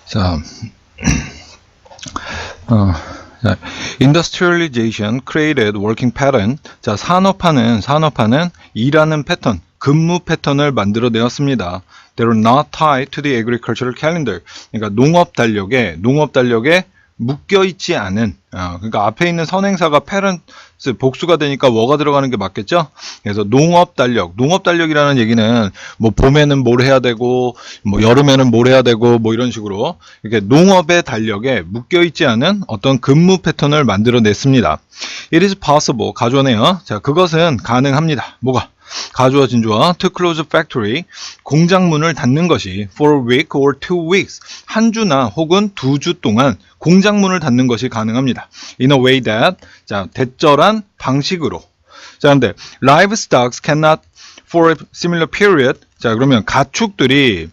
자, 자, industrialization created working pattern. 자, 산업화는 일하는 패턴, 근무 패턴을 만들어내었습니다. They are not tied to the agricultural calendar. 그러니까 농업 달력에 묶여 있지 않은, 그러니까 앞에 있는 선행사가 parents 복수가 되니까 were 가 들어가는 게 맞겠죠? 그래서 농업 달력이라는 얘기는 뭐 봄에는 뭘 해야 되고, 뭐 여름에는 뭘 해야 되고, 뭐 이런 식으로 이렇게 농업의 달력에 묶여 있지 않은 어떤 근무 패턴을 만들어냈습니다. It is possible, 가주어네요. 자, 그것은 가능합니다. 뭐가? 가주어 진주어 to close factory, 공장 문을 닫는 것이 for a week or 2 weeks, 한 주나 혹은 2주 동안 공장 문을 닫는 것이 가능합니다. In a way that, 자, 대절한 방식으로. 자, 근데 livestock cannot for a similar period. 자, 그러면 가축들이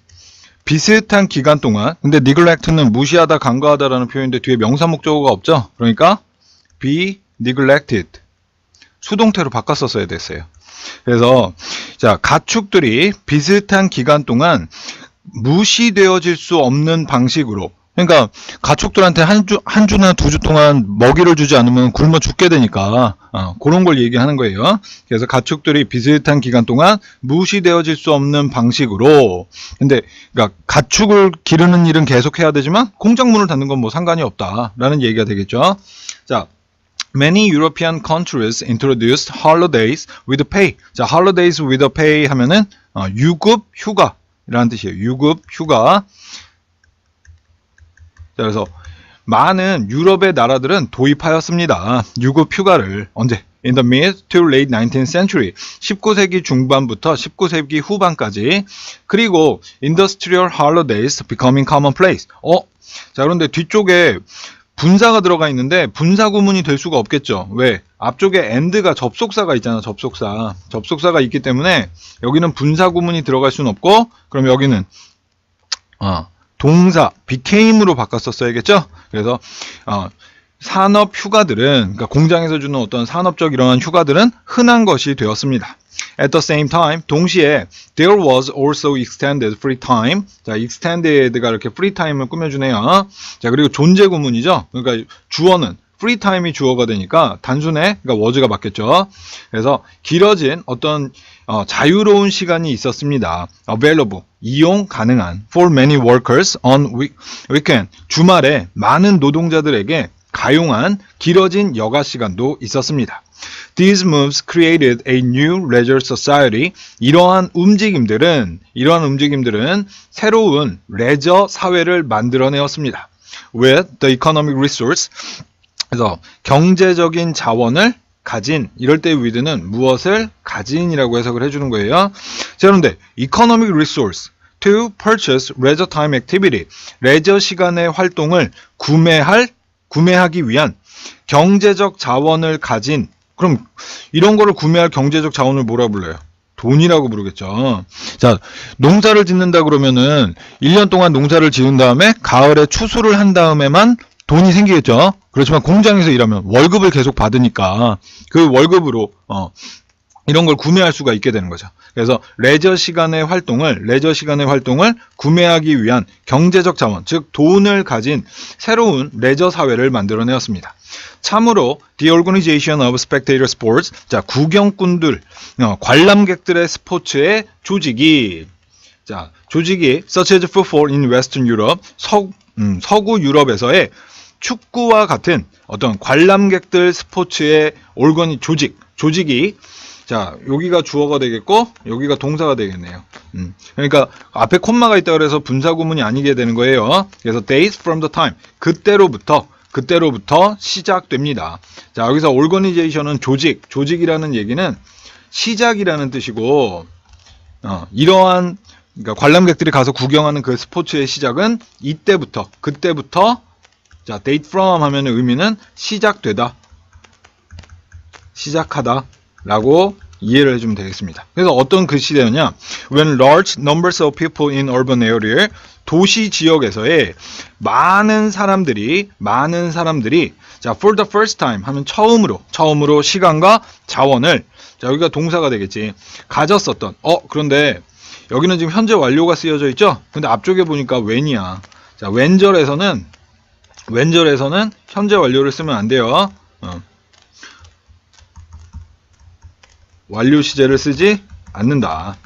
비슷한 기간 동안, 근데 neglect는 무시하다, 간과하다라는 표현인데 뒤에 명사 목적어가 없죠? 그러니까 be neglected. 수동태로 바꿨었어야 됐어요. 그래서 자, 가축들이 비슷한 기간 동안 무시되어질 수 없는 방식으로, 그러니까 가축들한테 한 주나 2주 동안 먹이를 주지 않으면 굶어 죽게 되니까 그런 걸 얘기하는 거예요. 그래서 가축들이 비슷한 기간 동안 무시되어질 수 없는 방식으로. 근데 그러니까 가축을 기르는 일은 계속 해야 되지만 공장 문을 닫는 건 뭐 상관이 없다라는 얘기가 되겠죠. 자, Many European countries introduced holidays with pay. 자, holidays with pay 하면은 유급 휴가라는 뜻이에요. 유급 휴가. 자, 그래서 많은 유럽의 나라들은 도입하였습니다. 유급 휴가를 언제? In the mid to late 19th century. 19세기 중반부터 19세기 후반까지. 그리고 industrial holidays becoming commonplace. 자, 그런데 뒤쪽에 분사가 들어가 있는데 분사 구문이 될 수가 없겠죠. 왜? 앞쪽에 and가 접속사가 있잖아. 접속사가 있기 때문에 여기는 분사 구문이 들어갈 수는 없고, 그럼 여기는 동사 became으로 바꿨었어야겠죠. 그래서 산업 휴가들은, 그러니까 공장에서 주는 어떤 산업적 이러한 휴가들은 흔한 것이 되었습니다. At the same time, 동시에 there was also extended free time. 자, extended가 이렇게 free time을 꾸며주네요. 자, 그리고 존재 구문이죠. 그러니까 주어는 free time이 주어가 되니까 단순해, 그러니까 was가 맞겠죠. 그래서 길어진 어떤 자유로운 시간이 있었습니다. available, 이용 가능한 for many workers on weekend. 주말에 많은 노동자들에게 가용한 길어진 여가 시간도 있었습니다. These moves created a new leisure society. 이러한 움직임들은 새로운 레저 사회를 만들어내었습니다. With the economic resource. 그래서 경제적인 자원을 가진, 이럴 때 with는 무엇을 가진이라고 해석을 해주는 거예요. 자, 그런데 economic resource to purchase leisure time activity. 레저 시간의 활동을 구매하기 위한 경제적 자원을 가진, 그럼 이런 거를 구매할 경제적 자원을 뭐라 불러요? 돈이라고 부르겠죠. 자, 농사를 짓는다 그러면은 1년 동안 농사를 지은 다음에 가을에 추수를 한 다음에만 돈이 생기겠죠. 그렇지만 공장에서 일하면 월급을 계속 받으니까 그 월급으로 이런 걸 구매할 수가 있게 되는 거죠. 그래서 레저 시간의 활동을 구매하기 위한 경제적 자원, 즉 돈을 가진 새로운 레저 사회를 만들어내었습니다. 참으로 the organization of spectator sports, 자, 구경꾼들, 관람객들의 스포츠의 조직이 such as football in Western Europe, 서구 유럽에서의 축구와 같은 어떤 관람객들 스포츠의 조직이, 자, 여기가 주어가 되겠고 여기가 동사가 되겠네요. 그러니까 앞에 콤마가 있다 그래서 분사 구문이 아니게 되는 거예요. 그래서 days from the time, 그때로부터 시작됩니다. 자, 여기서 organization은 조직이라는 얘기는 시작이라는 뜻이고, 이러한, 그러니까 관람객들이 가서 구경하는 그 스포츠의 시작은 그때부터, 자, date from 하면 의미는 시작하다 라고 이해를 해주면 되겠습니다. 그래서 어떤 그 시대였냐? When large numbers of people in urban area, 도시 지역에서의 많은 사람들이 자, for the first time 하면 처음으로 시간과 자원을, 자, 여기가 동사가 되겠지, 가졌었던. 그런데 여기는 지금 현재 완료가 쓰여져 있죠? 근데 앞쪽에 보니까 when이야. 자, 왼절에서는 현재 완료를 쓰면 안 돼요. 완료 시제를 쓰지 않는다.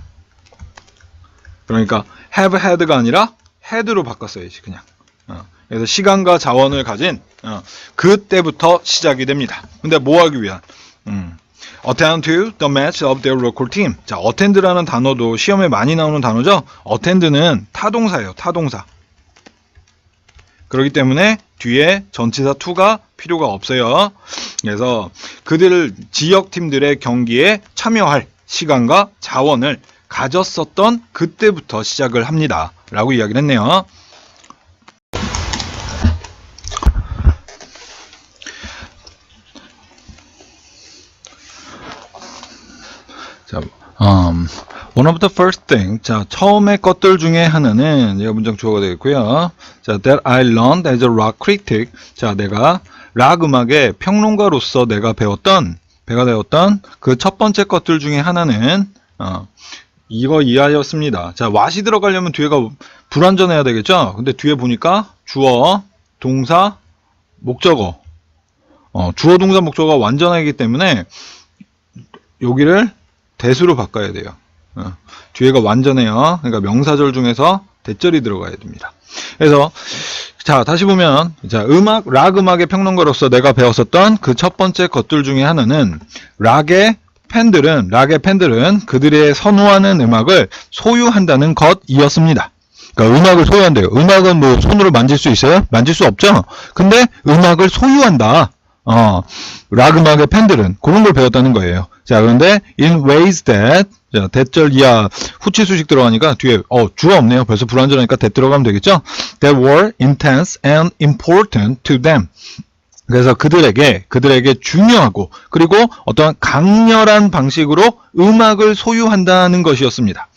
그러니까 have had가 아니라 had로 바꿨어야지 그냥. 그래서 시간과 자원을 가진 그때부터 시작이 됩니다. 근데 뭐 하기 위한? attend to the match of their local team. 자, attend라는 단어도 시험에 많이 나오는 단어죠. attend는 타동사예요. 타동사. 그렇기 때문에 뒤에 전치사 to가 필요가 없어요. 그래서 그들 지역 팀들의 경기에 참여할 시간과 자원을 가졌었던 그때부터 시작을 합니다. 라고 이야기를 했네요. 자, one of the first thing. 자, 처음의 것들 중에 하나는 얘가 문장 주어가 되겠고요. 자, that I learned as a rock critic. 자, 내가 락 음악의 평론가로서 내가 배웠던 그 첫 번째 것들 중에 하나는 이거 이하였습니다. 자, what이 들어가려면 뒤에가 불완전해야 되겠죠? 근데 뒤에 보니까 주어, 동사, 목적어. 주어, 동사, 목적어가 완전하기 때문에 여기를 대수로 바꿔야 돼요. 뒤에가 완전해요. 그러니까 명사절 중에서 대절이 들어가야 됩니다. 그래서 자, 다시 보면 자, 락 음악의 평론가로서 내가 배웠었던 그 첫 번째 것들 중에 하나는 락의 팬들은 그들의 선호하는 음악을 소유한다는 것이었습니다. 그러니까 음악을 소유한대요. 음악은 뭐 손으로 만질 수 있어요? 만질 수 없죠? 근데 음악을 소유한다. 락 음악의 팬들은 그런 걸 배웠다는 거예요. 자, 그런데 in ways that 자, 대절 이하 후치 수식 들어가니까 뒤에 주어 없네요. 벌써 불완전하니까 that 들어가면 되겠죠? That were intense and important to them. 그래서 그들에게 중요하고 그리고 어떤 강렬한 방식으로 음악을 소유한다는 것이었습니다.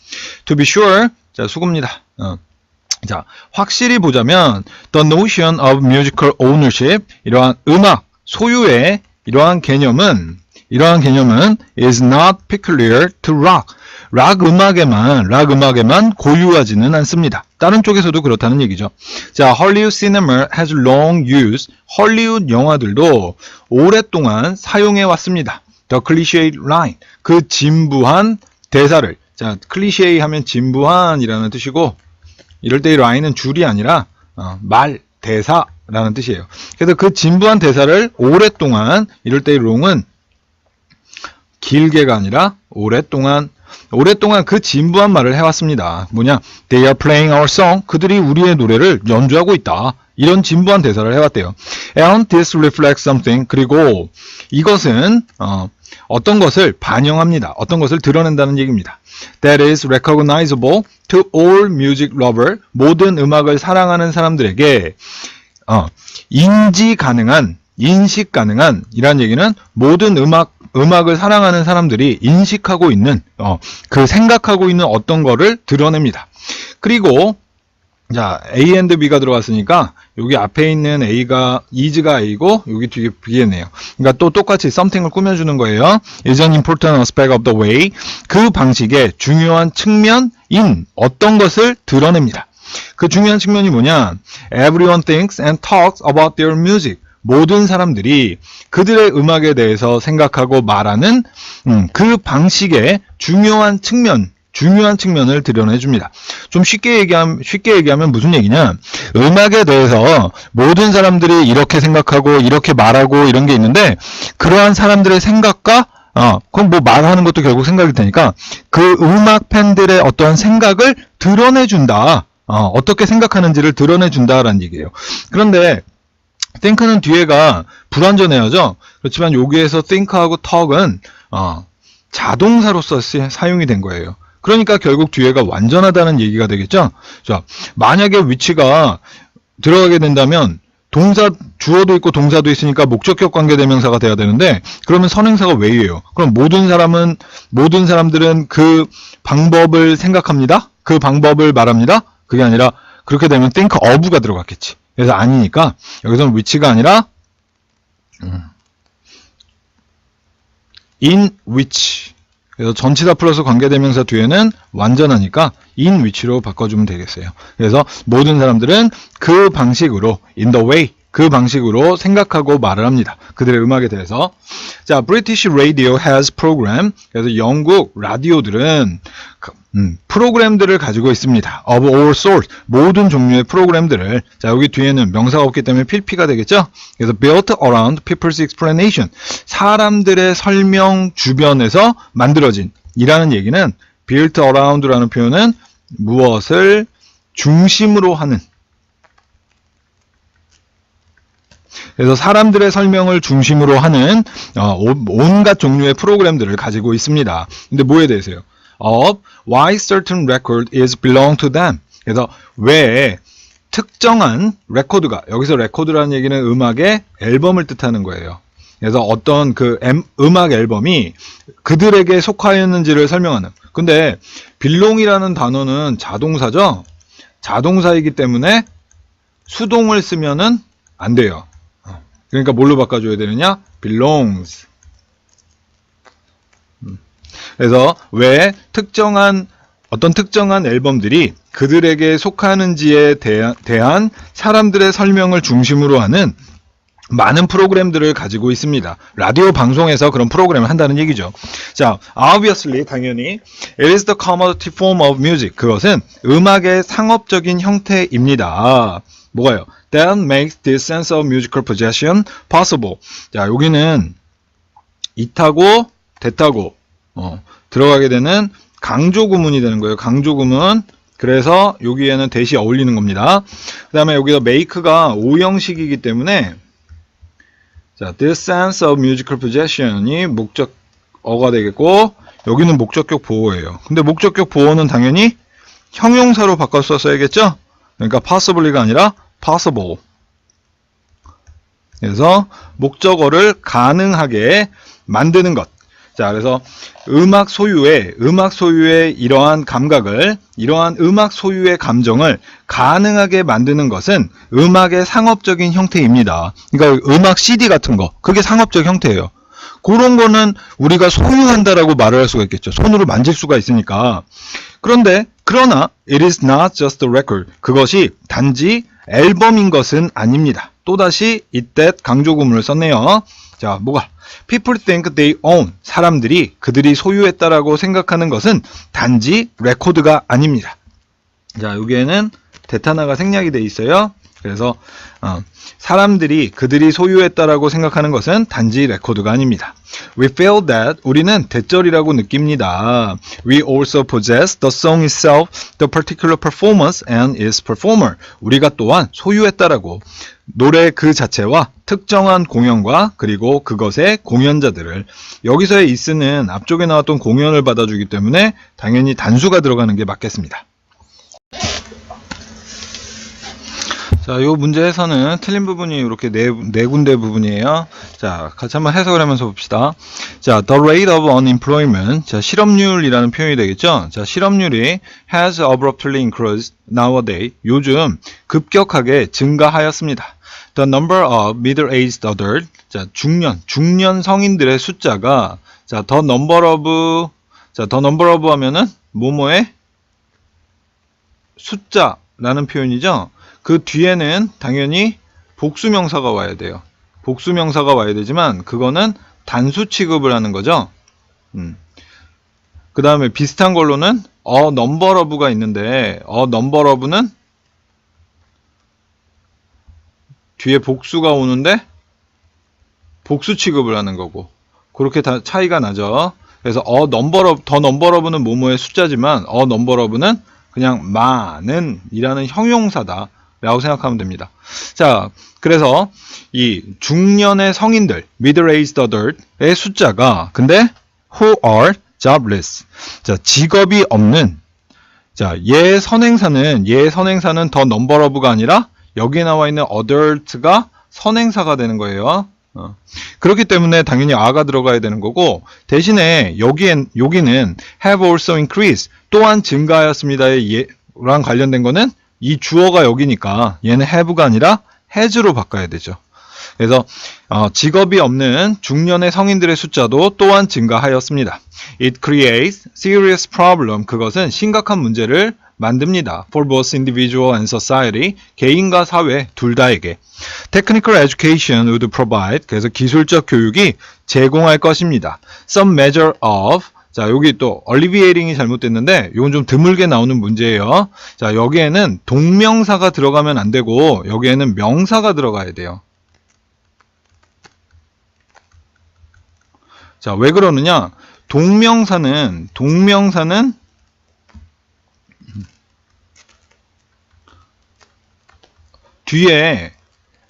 To be sure, 자, 수고입니다. 자, 확실히 보자면 the notion of musical ownership, 이러한 음악 소유의 이러한 개념은 is not peculiar to rock. 락 음악에만 고유하지는 않습니다. 다른 쪽에서도 그렇다는 얘기죠. 자, Hollywood cinema has long used, 헐리우드 영화들도 오랫동안 사용해 왔습니다. The cliché line, 그 진부한 대사를. 자, 클리셰이 하면 진부한이라는 뜻이고, 이럴 때 이 line은 줄이 아니라 말, 대사라는 뜻이에요. 그래서 그 진부한 대사를 오랫동안, 이럴 때 이 long은 길게가 아니라 오랫동안 그 진부한 말을 해왔습니다. 뭐냐? They are playing our song. 그들이 우리의 노래를 연주하고 있다. 이런 진부한 대사를 해왔대요. And this reflects something. 그리고 이것은 어떤 것을 반영합니다. 어떤 것을 드러낸다는 얘기입니다. That is recognizable to all music lover. 모든 음악을 사랑하는 사람들에게 인식 가능한 이란 얘기는 모든 음악을 사랑하는 사람들이 인식하고 있는 그 생각하고 있는 어떤 거를 드러냅니다. 그리고 자, A and B가 들어갔으니까 여기 앞에 있는 is가 A고 여기 뒤에 B겠네요. 그러니까 또 똑같이 something을 꾸며주는 거예요. is an important aspect of the way. 그 방식의 중요한 측면인 어떤 것을 드러냅니다. 그 중요한 측면이 뭐냐? Everyone thinks and talks about their music. 모든 사람들이 그들의 음악에 대해서 생각하고 말하는 그 방식의 중요한 측면을 드러내줍니다. 좀 쉽게 얘기하면 무슨 얘기냐? 음악에 대해서 모든 사람들이 이렇게 생각하고 이렇게 말하고 이런 게 있는데 그러한 사람들의 생각과 그럼 뭐 말하는 것도 결국 생각일 테니까 그 음악 팬들의 어떠한 생각을 드러내준다. 어떻게 생각하는지를 드러내준다라는 얘기예요. 그런데 think는 뒤에가 불완전해야죠. 그렇지만 여기에서 think하고 talk은 자동사로서 사용이 된 거예요. 그러니까 결국 뒤에가 완전하다는 얘기가 되겠죠. 자, 만약에 위치가 들어가게 된다면 주어도 있고 동사도 있으니까 목적격 관계대명사가 돼야 되는데 그러면 선행사가 way예요. 그럼 모든 사람들은 그 방법을 생각합니다. 그 방법을 말합니다. 그게 아니라 그렇게 되면 think of가 들어갔겠지. 그래서 아니니까 여기서는 which가 아니라 in which 그래서 전치사 플러스 관계대명사 뒤에는 완전하니까 in which로 바꿔주면 되겠어요. 그래서 모든 사람들은 그 방식으로 in the way 그 방식으로 생각하고 말을 합니다. 그들의 음악에 대해서. 자, British Radio has program. 그래서 영국 라디오들은 프로그램들을 가지고 있습니다. Of all sorts. 모든 종류의 프로그램들을. 자, 여기 뒤에는 명사가 없기 때문에 필피가 되겠죠? 그래서 built around people's explanation. 사람들의 설명 주변에서 만들어진 이라는 얘기는 built around라는 표현은 무엇을 중심으로 하는 그래서 사람들의 설명을 중심으로 하는 온갖 종류의 프로그램들을 가지고 있습니다. 근데 뭐에 대해서요? Of why certain record is belong to them. 그래서 왜 특정한 레코드가 여기서 레코드라는 얘기는 음악의 앨범을 뜻하는 거예요. 그래서 어떤 그 음악 앨범이 그들에게 속하였는지를 설명하는. 근데 belong이라는 단어는 자동사죠. 자동사이기 때문에 수동을 쓰면은 안 돼요. 그러니까 뭘로 바꿔줘야 되느냐? belongs. 그래서 왜 어떤 특정한 앨범들이 그들에게 속하는지에 대한 사람들의 설명을 중심으로 하는 많은 프로그램들을 가지고 있습니다. 라디오 방송에서 그런 프로그램을 한다는 얘기죠. 자, obviously, 당연히 it is the commodity form of music. 그것은 음악의 상업적인 형태입니다. 뭐가요? That makes this sense of musical possession possible. 자, 여기는 이타고 대타고 들어가게 되는 강조 구문이 되는 거예요. 강조 구문. 그래서 여기에는 대시 어울리는 겁니다. 그 다음에 여기서 make가 오형식이기 때문에 자, this sense of musical possession이 목적어가 되겠고 여기는 목적격 보어예요. 근데 목적격 보어는 당연히 형용사로 바꿔서 써야겠죠? 그러니까 possibly가 아니라 possible. 그래서 목적어를 가능하게 만드는 것. 자, 그래서 음악 소유의 이러한 감각을, 이러한 음악 소유의 감정을 가능하게 만드는 것은 음악의 상업적인 형태입니다. 그러니까 음악 CD 같은 거, 그게 상업적 형태예요. 그런 거는 우리가 소유한다라고 말을 할 수가 있겠죠. 손으로 만질 수가 있으니까. 그러나 it is not just a record. 그것이 단지 앨범인 것은 아닙니다. 또다시 이때 강조 구문을 썼네요. 자, 뭐가? People think they own. 사람들이 그들이 소유했다라고 생각하는 것은 단지 레코드가 아닙니다. 자, 여기에는 대타나가 생략이 돼 있어요. 그래서 사람들이 그들이 소유했다라고 생각하는 것은 단지 레코드가 아닙니다. We feel that 우리는 대절이라고 느낍니다. We also possess the song itself, the particular performance and its performer. 우리가 또한 소유했다라고 노래 그 자체와 특정한 공연과 그리고 그것의 공연자들을 여기서의 is는 앞쪽에 나왔던 공연을 받아주기 때문에 당연히 단수가 들어가는 게 맞겠습니다. 자, 이 문제에서는 틀린 부분이 이렇게 네 군데 부분이에요. 자, 같이 한번 해석을 하면서 봅시다. 자, the rate of unemployment. 자, 실업률이라는 표현이 되겠죠. 자, 실업률이 has abruptly increased nowadays. 요즘 급격하게 증가하였습니다. The number of middle-aged adults. 자, 중년 성인들의 숫자가 자, the number of 하면은 뭐뭐의 숫자라는 표현이죠. 그 뒤에는 당연히 복수명사가 와야 돼요. 복수명사가 와야 되지만 그거는 단수 취급을 하는 거죠. 그 다음에 비슷한 걸로는 a number of가 있는데 a number of는 뒤에 복수가 오는데 복수 취급을 하는 거고 그렇게 다 차이가 나죠. 그래서 a number of, the number of는 뭐뭐의 숫자지만 a number of는 그냥 많은 이라는 형용사다 라고 생각하면 됩니다. 자, 그래서 이 중년의 성인들, middle-aged adult의 숫자가 근데 who are jobless. 자, 직업이 없는 자, 얘 선행사는 the number of가 아니라 여기에 나와 있는 adult가 선행사가 되는 거예요. 그렇기 때문에 당연히 a가 들어가야 되는 거고 대신에 여기는 have also increased 또한 증가하였습니다의 랑 관련된 거는 이 주어가 여기니까 얘는 have가 아니라 has로 바꿔야 되죠. 그래서 직업이 없는 중년의 성인들의 숫자도 또한 증가하였습니다. It creates serious problem. 그것은 심각한 문제를 만듭니다. For both individual and society. 개인과 사회 둘 다에게. Technical education would provide. 그래서 기술적 교육이 제공할 것입니다. Some measure of. 자, 여기 또 alleviating이 잘못됐는데 이건 좀 드물게 나오는 문제예요. 자, 여기에는 동명사가 들어가면 안 되고 여기에는 명사가 들어가야 돼요. 자, 왜 그러느냐? 동명사는 뒤에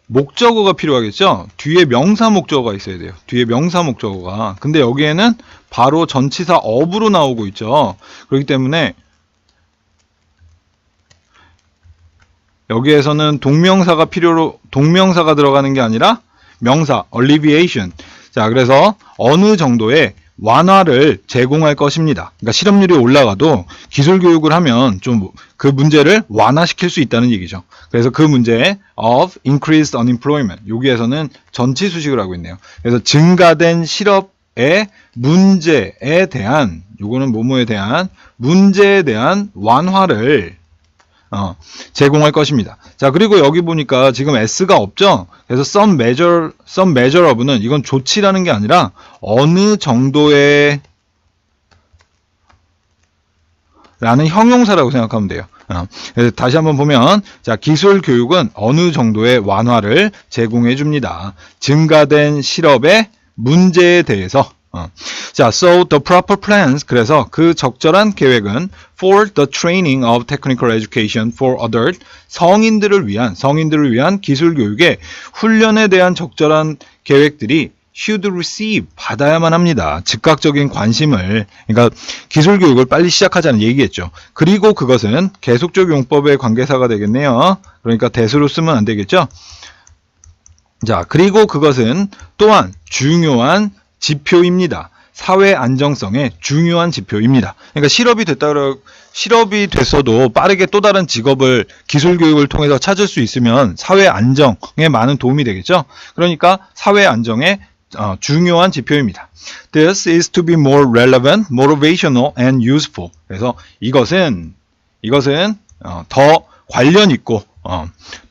목적어가 필요하겠죠? 뒤에 명사 목적어가 있어야 돼요. 뒤에 명사 목적어가. 근데 여기에는 바로 전치사 of로 나오고 있죠. 그렇기 때문에 여기에서는 동명사가 들어가는 게 아니라 명사, alleviation. 자, 그래서 어느 정도의 완화를 제공할 것입니다. 그러니까 실업률이 올라가도 기술 교육을 하면 좀 그 문제를 완화시킬 수 있다는 얘기죠. 그래서 그 문제에 of increased unemployment 여기에서는 전치 수식을 하고 있네요. 그래서 증가된 실업의 문제에 대한 요거는 뭐뭐에 대한 문제에 대한 완화를 제공할 것입니다. 자, 그리고 여기 보니까 지금 s가 없죠? 그래서 some measure of는 이건 조치라는 게 아니라 어느 정도의 라는 형용사라고 생각하면 돼요. 그래서 다시 한번 보면, 자, 기술 교육은 어느 정도의 완화를 제공해 줍니다. 증가된 실업의 문제에 대해서. 자, so the proper plans. 그래서 그 적절한 계획은 for the training of technical education for adult. 성인들을 위한 기술 교육의 훈련에 대한 적절한 계획들이 should receive. 받아야만 합니다. 즉각적인 관심을. 그러니까 기술 교육을 빨리 시작하자는 얘기겠죠. 그리고 그것은 계속적 용법의 관계사가 되겠네요. 그러니까 대수로 쓰면 안 되겠죠. 자, 그리고 그것은 또한 중요한 지표입니다. 사회 안정성의 중요한 지표입니다. 그러니까 실업이 됐어도 빠르게 또 다른 직업을 기술 교육을 통해서 찾을 수 있으면 사회 안정에 많은 도움이 되겠죠. 그러니까 사회 안정의 중요한 지표입니다. This is to be more relevant, motivational, and useful. 그래서 이것은 더 관련 있고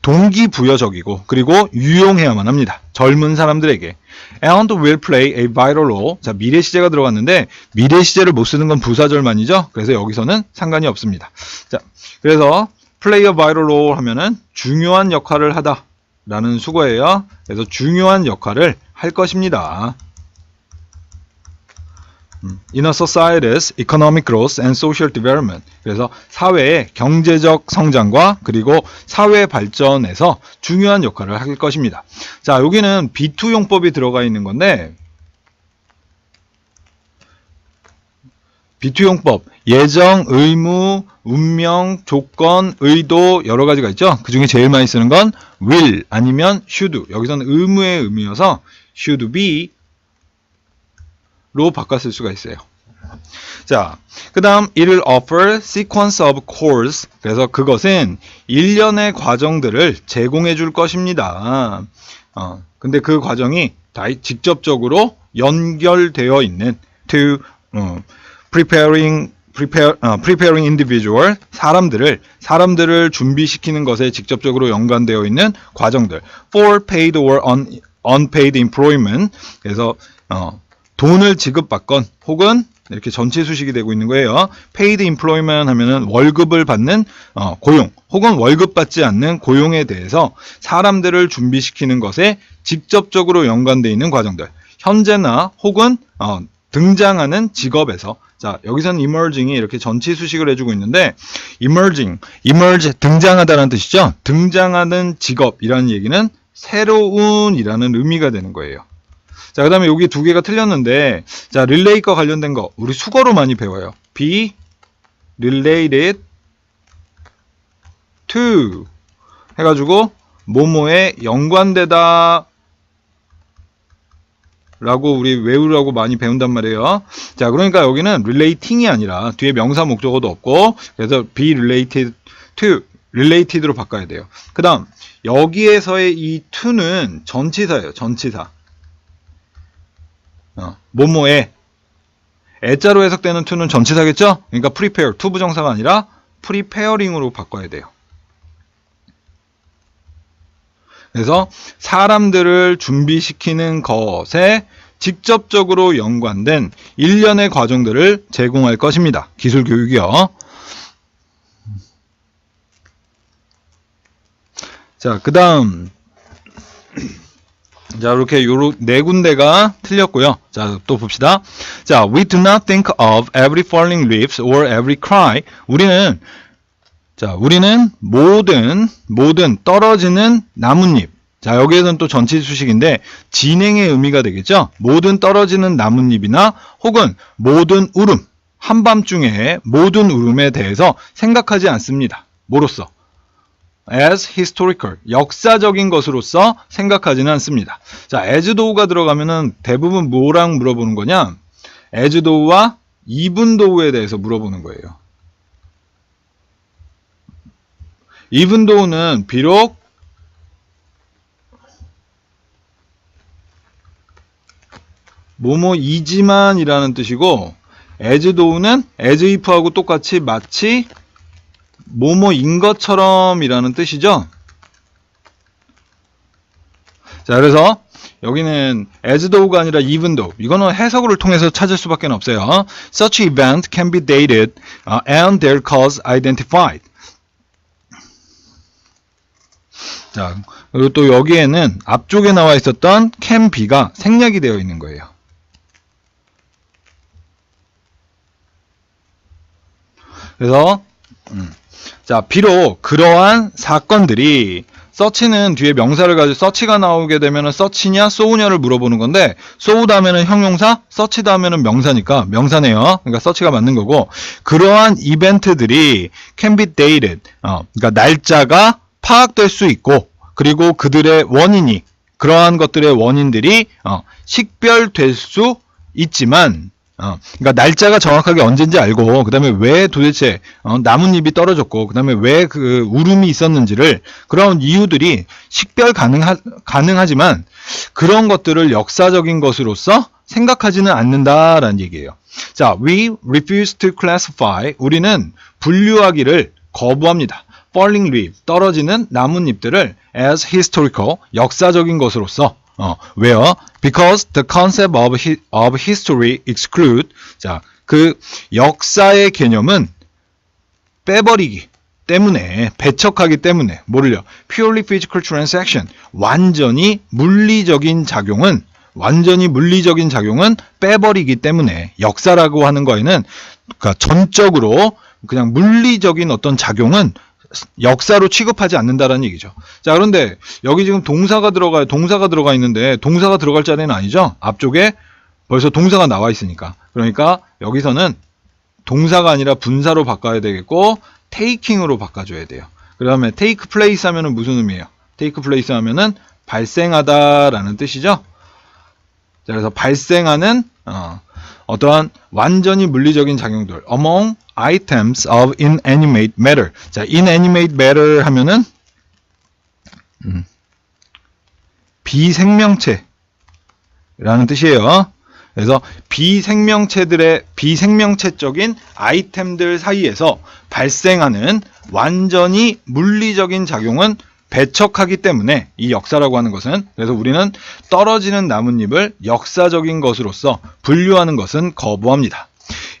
동기부여적이고 그리고 유용해야만 합니다. 젊은 사람들에게. And will play a vital role. 자, 미래 시제가 들어갔는데 미래 시제를 못 쓰는 건 부사절만이죠. 그래서 여기서는 상관이 없습니다. 자, 그래서 play a vital role 하면은 중요한 역할을 하다라는 수거예요. 그래서 중요한 역할을 할 것입니다. In a society's economic growth and social development. 그래서 사회의 경제적 성장과 그리고 사회 발전에서 중요한 역할을 할 것입니다. 자, 여기는 B2 용법이 들어가 있는 건데 B2 용법 예정, 의무, 운명, 조건, 의도 여러 가지가 있죠. 그 중에 제일 많이 쓰는 건 will 아니면 should. 여기서는 의무의 의미여서 should be 로 바꿨을 수가 있어요. 자, 그 다음 it'll offer sequence of course. 그래서 그것은 일련의 과정들을 제공해 줄 것입니다. 근데 그 과정이 다 직접적으로 연결되어 있는 to preparing individual 사람들을 준비시키는 것에 직접적으로 연관되어 있는 과정들. for paid or unpaid employment. 그래서 돈을 지급받건 혹은 이렇게 전체 수식이 되고 있는 거예요. paid employment 하면은 월급을 받는 고용 혹은 월급 받지 않는 고용에 대해서 사람들을 준비시키는 것에 직접적으로 연관되어 있는 과정들. 현재나 혹은 등장하는 직업에서. 자, 여기서는 emerging이 이렇게 전치 수식을 해주고 있는데 emerge 등장하다는 뜻이죠. 등장하는 직업이라는 얘기는 새로운이라는 의미가 되는 거예요. 자, 그 다음에 여기 두 개가 틀렸는데, 자, relate과 관련된 거, 우리 수거로 많이 배워요. be related to 해가지고, 뭐뭐에 연관되다 라고 우리 외우라고 많이 배운단 말이에요. 자, 그러니까 여기는 relating이 아니라 뒤에 명사 목적어도 없고, 그래서 be related to related로 바꿔야 돼요. 그 다음 여기에서의 이 to는 전치사예요. 전치사. 뭐뭐에 애자로 해석되는 to는 전치사겠죠? 그러니까 prepare, to 부정사가 아니라 preparing으로 바꿔야 돼요. 그래서 사람들을 준비시키는 것에 직접적으로 연관된 일련의 과정들을 제공할 것입니다. 기술교육이요. 자, 그 다음. 자, 이렇게 네 군데가 틀렸고요. 자, 또 봅시다. 자, we do not think of every falling leaves or every cry. 우리는 모든 떨어지는 나뭇잎. 자, 여기에서는 또 전치 수식인데 진행의 의미가 되겠죠. 모든 떨어지는 나뭇잎이나 혹은 모든 울음, 한밤중에 모든 울음에 대해서 생각하지 않습니다. 뭐로써? as historical, 역사적인 것으로서 생각하지는 않습니다. 자, as though가 들어가면은 대부분 뭐랑 물어보는 거냐? as though와 even though에 대해서 물어보는 거예요. even though는 비록 뭐뭐이지만 이라는 뜻이고 as though는 as if하고 똑같이 마치 뭐뭐인 것처럼 이라는 뜻이죠. 자, 그래서 여기는 as though가 아니라 even though. 이거는 해석을 통해서 찾을 수밖에 없어요. Such event can be dated and their cause identified. 자, 그리고 또 여기에는 앞쪽에 나와 있었던 can be가 생략이 되어 있는 거예요. 그래서 자, 비록 그러한 사건들이 서치는 뒤에 명사를 가지고 서치가 나오게 되면 서치냐 소우냐를 물어보는 건데 소우 다음에는 형용사, 서치 다음에는 명사니까 명사네요. 그러니까 서치가 맞는 거고 그러한 이벤트들이 can be dated. 그러니까 날짜가 파악될 수 있고 그리고 그들의 원인이 그러한 것들의 원인들이 식별될 수 있지만 그러니까 날짜가 정확하게 언젠지 알고 그 다음에 왜 도대체 나뭇잎이 떨어졌고 그 다음에 왜 그 울음이 있었는지를 그런 이유들이 식별 가능하지만 그런 것들을 역사적인 것으로서 생각하지는 않는다라는 얘기예요. 자, we refuse to classify. 우리는 분류하기를 거부합니다. falling leaf, 떨어지는 나뭇잎들을 as historical, 역사적인 것으로서 왜요? Because the concept of history exclude. 자, 그 역사의 개념은 빼버리기 때문에, 배척하기 때문에, 뭐를요? Purely physical transaction. 완전히 물리적인 작용은 빼버리기 때문에 역사라고 하는 거에는 그러니까 전적으로 그냥 물리적인 어떤 작용은 역사로 취급하지 않는다라는 얘기죠. 자, 그런데 여기 지금 동사가 들어가 있는데 동사가 들어갈 자리는 아니죠. 앞쪽에 벌써 동사가 나와 있으니까. 그러니까 여기서는 동사가 아니라 분사로 바꿔야 되겠고 taking으로 바꿔줘야 돼요. 그 다음에 take place 하면은 무슨 의미예요? take place 하면은 발생하다라는 뜻이죠. 자, 그래서 발생하는 어떠한 완전히 물리적인 작용들 among items of inanimate matter. 자, inanimate matter 하면은 비생명체라는 뜻이에요. 그래서 비생명체적인 아이템들 사이에서 발생하는 완전히 물리적인 작용은 배척하기 때문에 이 역사라고 하는 것은 그래서 우리는 떨어지는 나뭇잎을 역사적인 것으로서 분류하는 것은 거부합니다.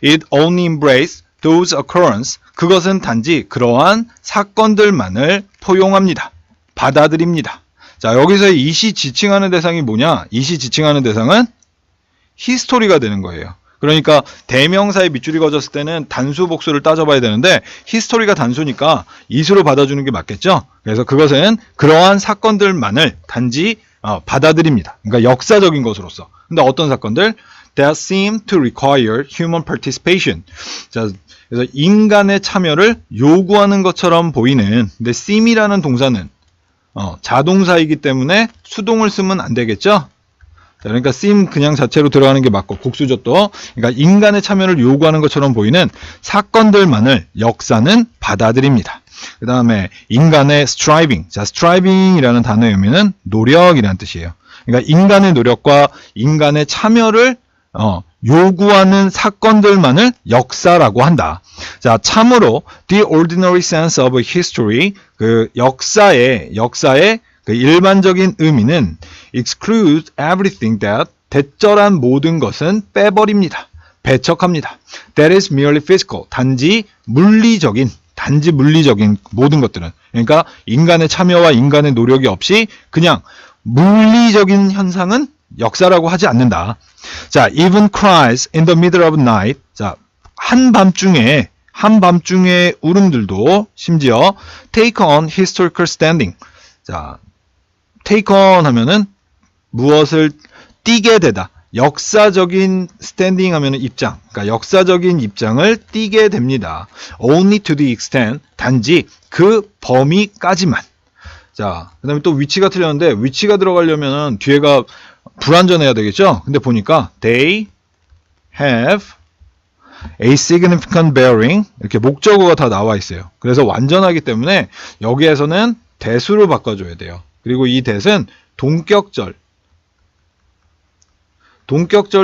It only embraces those occurrences. 그것은 단지 그러한 사건들만을 포용합니다. 받아들입니다. 자, 여기서 이시 지칭하는 대상이 뭐냐? 이시 지칭하는 대상은 히스토리가 되는 거예요. 그러니까 대명사에 밑줄이 그어졌을 때는 단수 복수를 따져봐야 되는데 히스토리가 단수니까 이수로 받아주는 게 맞겠죠. 그래서 그것은 그러한 사건들만을 단지 받아들입니다. 그러니까 역사적인 것으로서. 근데 어떤 사건들? That seem to require human participation. 자, 그래서 인간의 참여를 요구하는 것처럼 보이는. 근데 seem이라는 동사는 자동사이기 때문에 수동을 쓰면 안 되겠죠. 그러니까 seem 그냥 자체로 들어가는 게 맞고 국수죠 또. 그러니까 인간의 참여를 요구하는 것처럼 보이는 사건들만을 역사는 받아들입니다. 그 다음에 인간의 striving. 자, striving이라는 단어의 의미는 노력이라는 뜻이에요. 그러니까 인간의 노력과 인간의 참여를 요구하는 사건들만을 역사라고 한다. 자, 참으로 the ordinary sense of history, 그 역사의 그 일반적인 의미는 excludes everything that, 대절한 모든 것은 빼버립니다. 배척합니다. That is merely physical. 단지 물리적인 모든 것들은. 그러니까 인간의 참여와 인간의 노력이 없이 그냥 물리적인 현상은 역사라고 하지 않는다. 자, even cries in the middle of night. 자, 한밤중에 울음들도 심지어 take on historical standing. 자, take on 하면은 무엇을 띠게 되다. 역사적인 standing 하면은 입장. 그러니까 역사적인 입장을 띠게 됩니다. Only to the extent. 단지 그 범위까지만. 자, 그 다음에 또 위치가 틀렸는데, 위치가 들어가려면 뒤에가 불완전해야 되겠죠? 근데 보니까 they have a significant bearing, 이렇게 목적어가 다 나와 있어요. 그래서 완전하기 때문에 여기에서는 대수로 바꿔줘야 돼요. 그리고 이 대는 동격절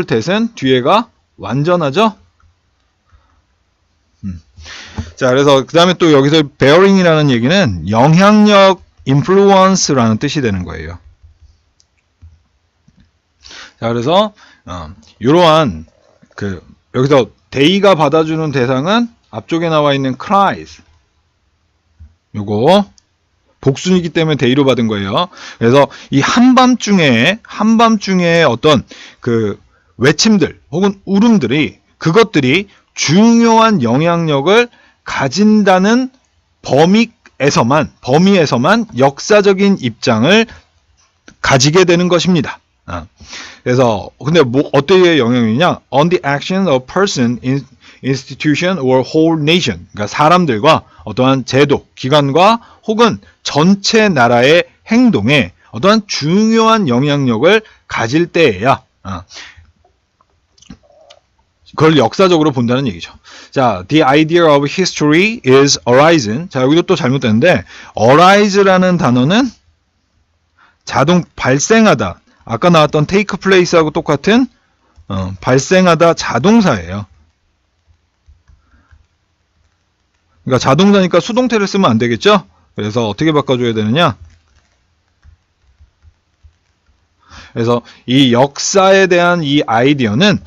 대는 뒤에가 완전하죠? 자, 그래서 그 다음에 또 여기서 bearing이라는 얘기는 영향력, influence라는 뜻이 되는 거예요. 자, 그래서 이러한 여기서 they가 받아주는 대상은 앞쪽에 나와 있는 cries. 요거 복순이기 때문에 they로 받은 거예요. 그래서 이 한밤중에 어떤 그 외침들 혹은 울음들이 그것들이 중요한 영향력을 가진다는 범위에서만 역사적인 입장을 가지게 되는 것입니다. 그래서 근데 어떻게 영향이냐? On the action of person, institution or whole nation. 그러니까 사람들과 어떠한 제도, 기관과 혹은 전체 나라의 행동에 어떠한 중요한 영향력을 가질 때에야 그걸 역사적으로 본다는 얘기죠. 자, the idea of history is arisen. 자, 여기도 또 잘못됐는데 arise라는 단어는 자동 발생하다. 아까 나왔던 take place하고 똑같은 발생하다 자동사예요. 그러니까 자동사니까 수동태를 쓰면 안 되겠죠? 그래서 어떻게 바꿔줘야 되느냐? 그래서 이 역사에 대한 이 아이디어는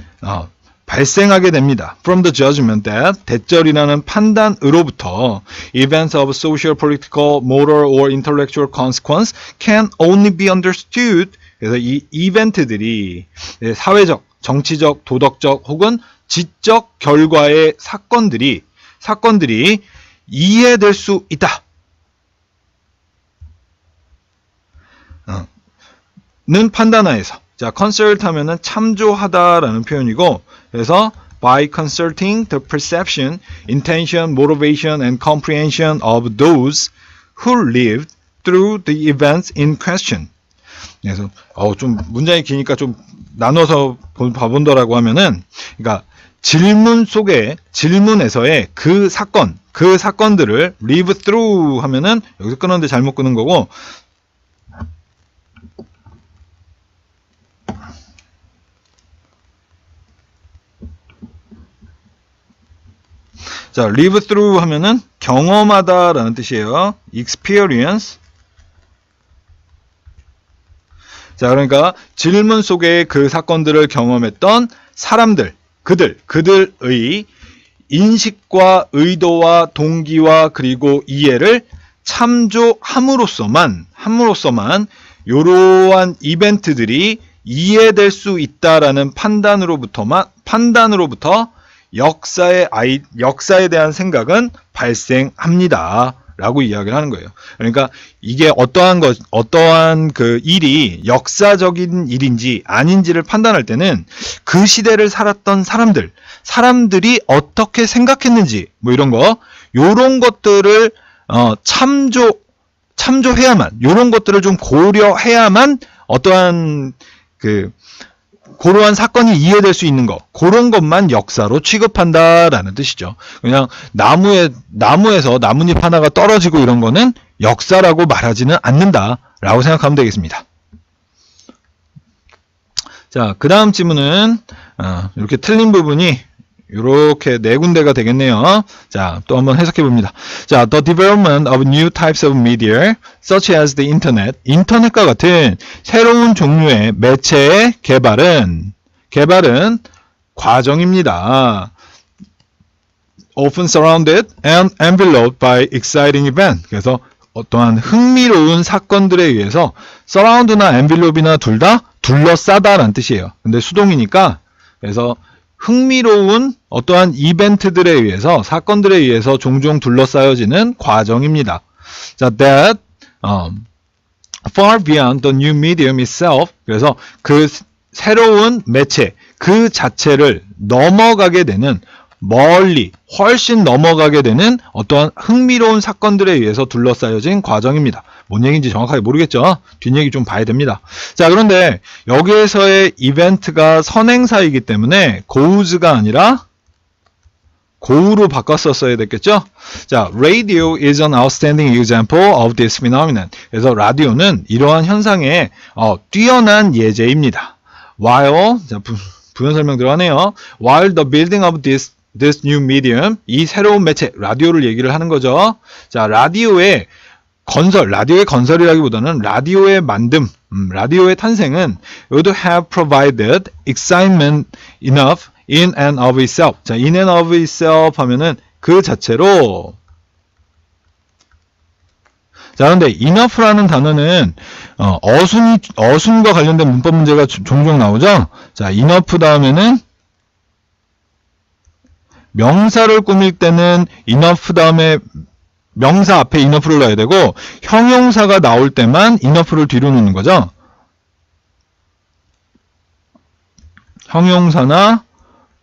발생하게 됩니다. From the judgment that, 대절이라는 판단으로부터 events of social, political, moral or intellectual consequence can only be understood. 그래서 이 이벤트들이 사회적, 정치적, 도덕적 혹은 지적 결과의 사건들이 이해될 수 있다. 는 판단하에서. 자, consult 하면은 참조하다라는 표현이고, 그래서 by consulting the perception, intention, motivation, and comprehension of those who lived through the events in question. 그래서 좀 문장이 기니까 좀 나눠서 봐본다라고 하면은, 그러니까 질문에서의 그 사건들을 live through 하면은 여기서 끊었는데 잘못 끊은 거고. 자, live through 하면은 경험하다라는 뜻이에요. experience. 자, 그러니까 질문 속에 그 사건들을 경험했던 사람들, 그들의 인식과 의도와 동기와 그리고 이해를 참조함으로써만 이러한 이벤트들이 이해될 수 있다라는 판단으로부터 역사에 대한 생각은 발생합니다. 라고 이야기를 하는 거예요. 그러니까 이게 어떠한 그 일이 역사적인 일인지 아닌지를 판단할 때는 그 시대를 살았던 사람들이 어떻게 생각했는지 요런 것들을 참조해야만, 요런 것들을 좀 고려해야만 어떠한 그 그러한 사건이 이해될 수 있는 거, 그런 것만 역사로 취급한다라는 뜻이죠. 그냥 나무에서 나뭇잎 하나가 떨어지고 이런 거는 역사라고 말하지는 않는다라고 생각하면 되겠습니다. 자, 그 다음 지문은 이렇게 틀린 부분이 이렇게 네 군데가 되겠네요. 자, 또 한번 해석해 봅니다. 자, the development of new types of media, such as the internet, 인터넷과 같은 새로운 종류의 매체의 개발은 과정입니다. often surrounded and enveloped by exciting event. 그래서 어떠한 흥미로운 사건들에 의해서 surround나 envelope이나 둘 다 둘러싸다라는 뜻이에요. 근데 수동이니까 그래서 흥미로운 어떠한 이벤트들에 의해서 사건들에 의해서 종종 둘러싸여지는 과정입니다. 자, that far beyond the new medium itself. 그래서 그 새로운 매체 그 자체를 넘어가게 되는 멀리 훨씬 넘어가게 되는 어떠한 흥미로운 사건들에 의해서 둘러싸여진 과정입니다. 뭔 얘기인지 정확하게 모르겠죠? 뒷얘기 좀 봐야 됩니다. 자, 그런데 여기에서의 이벤트가 선행사이기 때문에 goes가 아니라 go로 바꿨었어야 됐겠죠? 자, radio is an outstanding example of this phenomenon. 그래서 라디오는 이러한 현상의 뛰어난 예제입니다. while, 자, 부연 설명 들어가네요. while the building of this new medium, 이 새로운 매체, 라디오를 얘기를 하는 거죠. 자, 라디오의 건설이라기보다는 라디오의 만듦, 라디오의 탄생은 would have provided excitement enough in and of itself. 자, in and of itself 하면은 그 자체로. 자, 그런데 enough라는 단어는 어순과 관련된 문법 문제가 종종 나오죠. 자, enough 다음에는 명사를 꾸밀 때는 enough 다음에 명사 앞에 enough를 넣어야 되고 형용사가 나올 때만 enough를 뒤로 놓는 거죠. 형용사나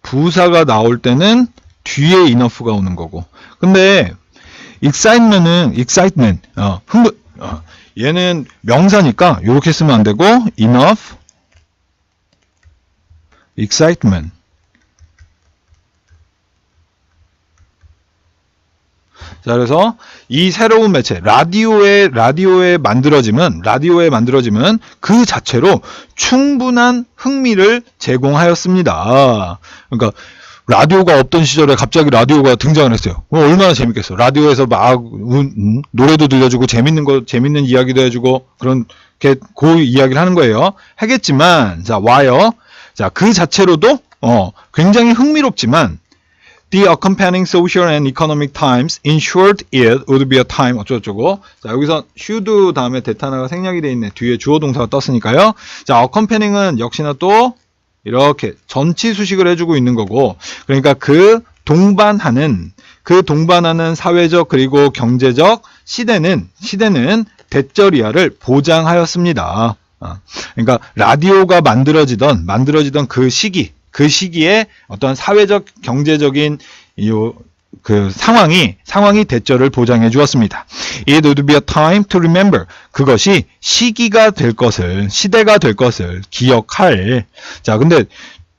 부사가 나올 때는 뒤에 enough가 오는 거고. 근데 excitement, 흥분, 얘는 명사니까 이렇게 쓰면 안 되고 enough, excitement. 자, 그래서 이 새로운 매체, 라디오의 만들어짐은 그 자체로 충분한 흥미를 제공하였습니다. 그러니까 라디오가 없던 시절에 갑자기 라디오가 등장을 했어요. 얼마나 재밌겠어. 라디오에서 막 노래도 들려주고 재밌는 이야기도 해주고 그렇게 그 이야기를 하는 거예요. 하겠지만, 자, 와요. 자, 그 자체로도 굉장히 흥미롭지만 The accompanying social and economic times ensured it would be a time 어쩌고저쩌고. 자, 여기서 should 다음에 대타나가 생략이 되어 있네. 뒤에 주어 동사가 떴으니까요. 자, accompanying은 역시나 또 이렇게 전치 수식을 해주고 있는 거고, 그러니까 그 동반하는 사회적 그리고 경제적 시대는 대절이하를 보장하였습니다. 그러니까 라디오가 만들어지던 그 시기에 어떤 사회적 경제적인 상황이 대절을 보장해 주었습니다. It would be a time to remember. 그것이 시대가 될 것을 기억할. 자, 근데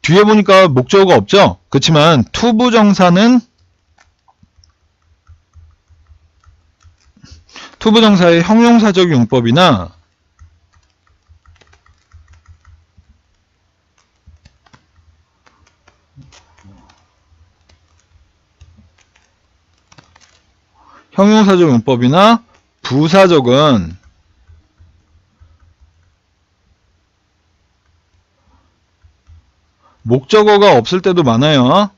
뒤에 보니까 목적어가 없죠? 그렇지만 투부정사의 형용사적 용법이나 형용사적 용법이나 부사적은 목적어가 없을 때도 많아요.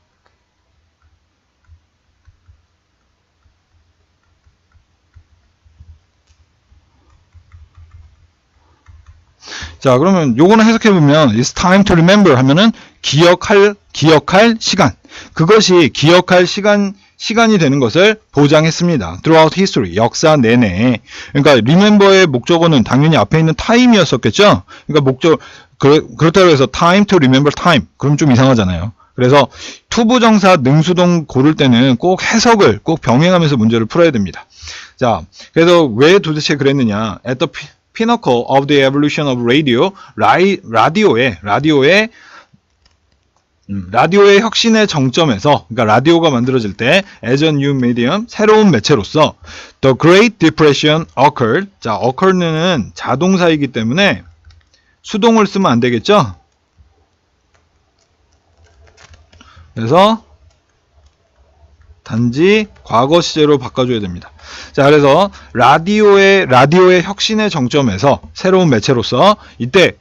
자, 그러면 요거는 해석해보면 It's time to remember 하면은 기억할 시간. 그것이 기억할 시간이 되는 것을 보장했습니다. Throughout history, 역사 내내. 그러니까 remember의 목적어는 당연히 앞에 있는 time이었었겠죠? 그러니까 그렇다고 해서 time to remember time. 그럼 좀 이상하잖아요. 그래서 투부정사 능수동 고를 때는 꼭 해석을 꼭 병행하면서 문제를 풀어야 됩니다. 자, 그래서 왜 도대체 그랬느냐? pinnacle of the evolution of radio, 라디오의 혁신의 정점에서, 그러니까 라디오가 만들어질 때 as a new medium, 새로운 매체로서 the Great Depression occurred. 자, occur는 자동사이기 때문에 수동을 쓰면 안 되겠죠? 그래서 단지 과거 시제로 바꿔줘야 됩니다. 자, 그래서 라디오의 혁신의 정점에서 새로운 매체로서 이때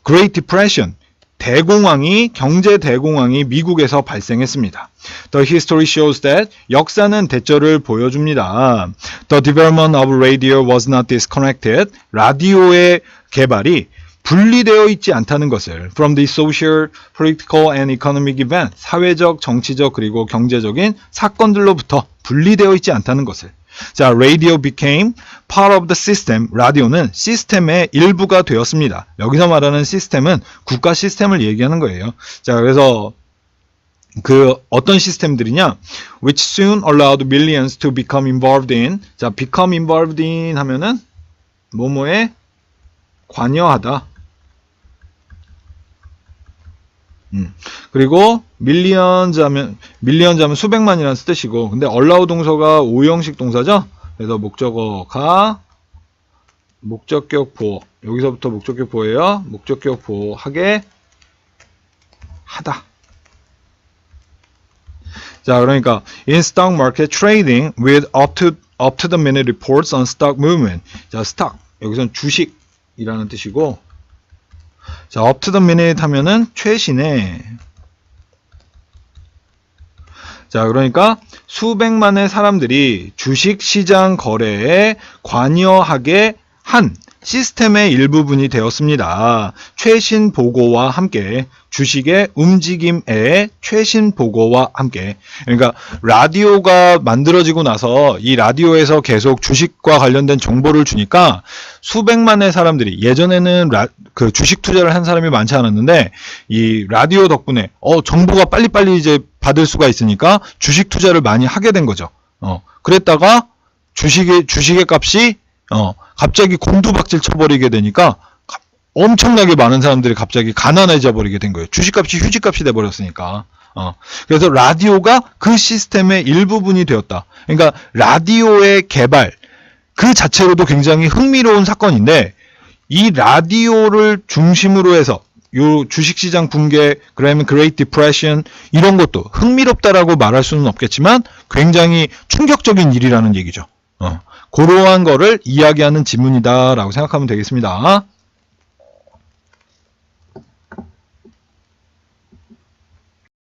Great Depression, 경제 대공황이 미국에서 발생했습니다. The history shows that, 역사는 대절을 보여줍니다. The development of radio was not disconnected. 라디오의 개발이 분리되어 있지 않다는 것을 from the social, political and economic event, 사회적, 정치적 그리고 경제적인 사건들로부터 분리되어 있지 않다는 것을. 자, radio became part of the system. 라디오는 시스템의 일부가 되었습니다. 여기서 말하는 시스템은 국가 시스템을 얘기하는 거예요. 자, 그래서 어떤 시스템들이냐? which soon allowed millions to become involved in. 자, become involved in 하면은 뭐뭐에 관여하다. 그리고 millions 하면 수백만이라는 뜻이고, 근데 allow 동사가 오형식 동사죠? 그래서 목적어가 목적격 보호, 여기서부터 목적격 보호예요. 목적격 보호하게 하다. 자, 그러니까 in stock market trading with up to the minute reports on stock movement. 자, stock 여기선 주식이라는 뜻이고, 자, up to the minute 하면은 최신의. 자, 그러니까 수백만의 사람들이 주식시장 거래에 관여하게 한 시스템의 일부분이 되었습니다. 최신 보고와 함께, 주식의 움직임의 최신 보고와 함께. 그러니까 라디오가 만들어지고 나서 이 라디오에서 계속 주식과 관련된 정보를 주니까 수백만의 사람들이, 예전에는 주식 투자를 한 사람이 많지 않았는데 이 라디오 덕분에 정보가 빨리빨리 이제 받을 수가 있으니까 주식 투자를 많이 하게 된 거죠. 그랬다가 주식의 값이 갑자기 곤두박질 쳐버리게 되니까 엄청나게 많은 사람들이 갑자기 가난해져 버리게 된 거예요. 주식값이 휴지값이 돼버렸으니까. 그래서 라디오가 그 시스템의 일부분이 되었다. 그러니까 라디오의 개발 그 자체로도 굉장히 흥미로운 사건인데, 이 라디오를 중심으로 해서 요 주식시장 붕괴, 그러면 Great Depression 이런 것도 흥미롭다라고 말할 수는 없겠지만 굉장히 충격적인 일이라는 얘기죠. 그러한 거를 이야기하는 지문이다 라고 생각하면 되겠습니다.